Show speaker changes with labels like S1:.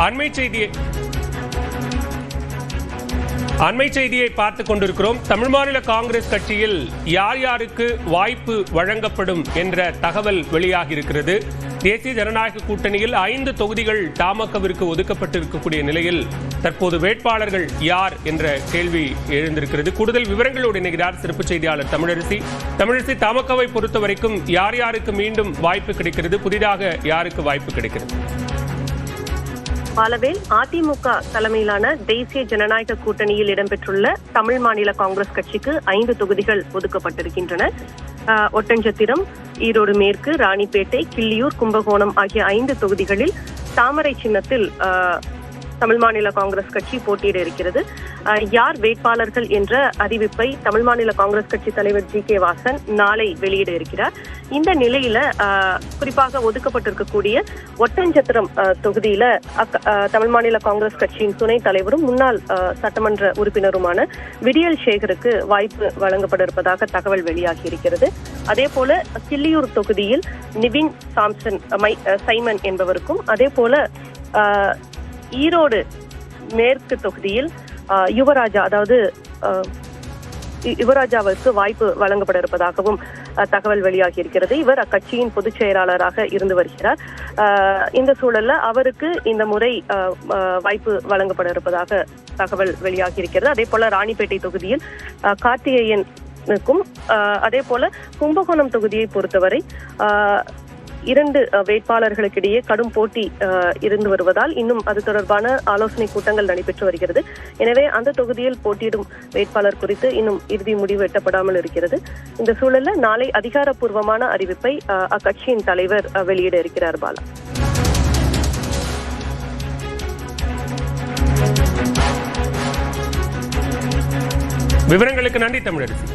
S1: அண்மை செய்தியை பார்த்துக் கொண்டிருக்கிறோம். தமிழ் மாநில காங்கிரஸ் கட்சியில் யார் யாருக்கு வாய்ப்பு வழங்கப்படும் என்ற தகவல் வெளியாகி இருக்கிறது. தேசிய ஜனநாயக கூட்டணியில் 5 தொகுதிகள் தமாகவிற்கு ஒதுக்கப்பட்டிருக்கக்கூடிய நிலையில் தற்போது வேட்பாளர்கள் யார் என்ற கேள்வி எழுந்திருக்கிறது. கூடுதல் விவரங்களோடு இணைகிறார் சிறப்பு செய்தியாளர் தமிழரசி. தமாகவை பொறுத்த வரைக்கும் யார் யாருக்கு மீண்டும் வாய்ப்பு கிடைக்கிறது, புதிதாக யாருக்கு வாய்ப்பு கிடைக்கிறது?
S2: பாலவேல், அதிமுக தலைமையிலான தேசிய ஜனநாயக கூட்டணியில் இடம்பெற்றுள்ள தமிழ் மாநில காங்கிரஸ் கட்சிக்கு 5 தொகுதிகள் ஒதுக்கப்பட்டிருக்கின்றன. ஒட்டன்சத்திரம், ஈரோடு மேற்கு, ராணிப்பேட்டை, கிள்ளியூர், கும்பகோணம் ஆகிய 5 தொகுதிகளில் தாமரை சின்னத்தில் தமிழ் மாநில காங்கிரஸ் கட்சி போட்டியிட இருக்கிறது. யார் வேட்பாளர்கள் என்ற அறிவிப்பை தமிழ் மாநில காங்கிரஸ் கட்சி தலைவர் ஜி கே வாசன் நாளை வெளியிட இருக்கிறார். இந்த நிலையில குறிப்பாக ஒதுக்கப்பட்டிருக்கக்கூடிய ஒட்டன்சத்திரம் தொகுதியில தமிழ் மாநில காங்கிரஸ் கட்சியின் துணைத் தலைவரும் முன்னாள் சட்டமன்ற உறுப்பினருமான விடியல் சேகருக்கு வாய்ப்பு வழங்கப்பட இருப்பதாக தகவல் வெளியாகி இருக்கிறது. அதே போல கிள்ளியூர் தொகுதியில் நிவின் சாம்சன் சைமன் என்பவருக்கும், அதே போல ஈரோடு மேற்கு தொகுதியில் யுவராஜாவிற்கு வாய்ப்பு வழங்கப்பட இருப்பதாகவும் தகவல் வெளியாகி இருக்கிறது. இவர் அக்கட்சியின் பொதுச் செயலாளராக இருந்து வருகிறார். இந்த சூழல்ல அவருக்கு இந்த முறை வாய்ப்பு வழங்கப்பட இருப்பதாக தகவல் வெளியாகி இருக்கிறது. அதே போல ராணிப்பேட்டை தொகுதியில் கார்த்திகேயனுக்கும், அதே போல கும்பகோணம் தொகுதியை பொறுத்தவரை 2 வேட்பாளர்களுக்கிடையே கடும் போட்டி இருந்து வருவதால் இன்னும் அது தொடர்பான ஆலோசனை கூட்டங்கள் நடைபெற்று வருகிறது. எனவே அந்த தொகுதியில் போட்டியிடும் வேட்பாளர் குறித்து இன்னும் இறுதி முடிவு எட்டப்படாமல் இருக்கிறது. இந்த சூழல்ல நாளை அதிகாரப்பூர்வமான அறிவிப்பை அக்கட்சியின் தலைவர் வெளியிட இருக்கிறார். பாலா,
S1: விவரங்களுக்கு நன்றி தமிழரசி.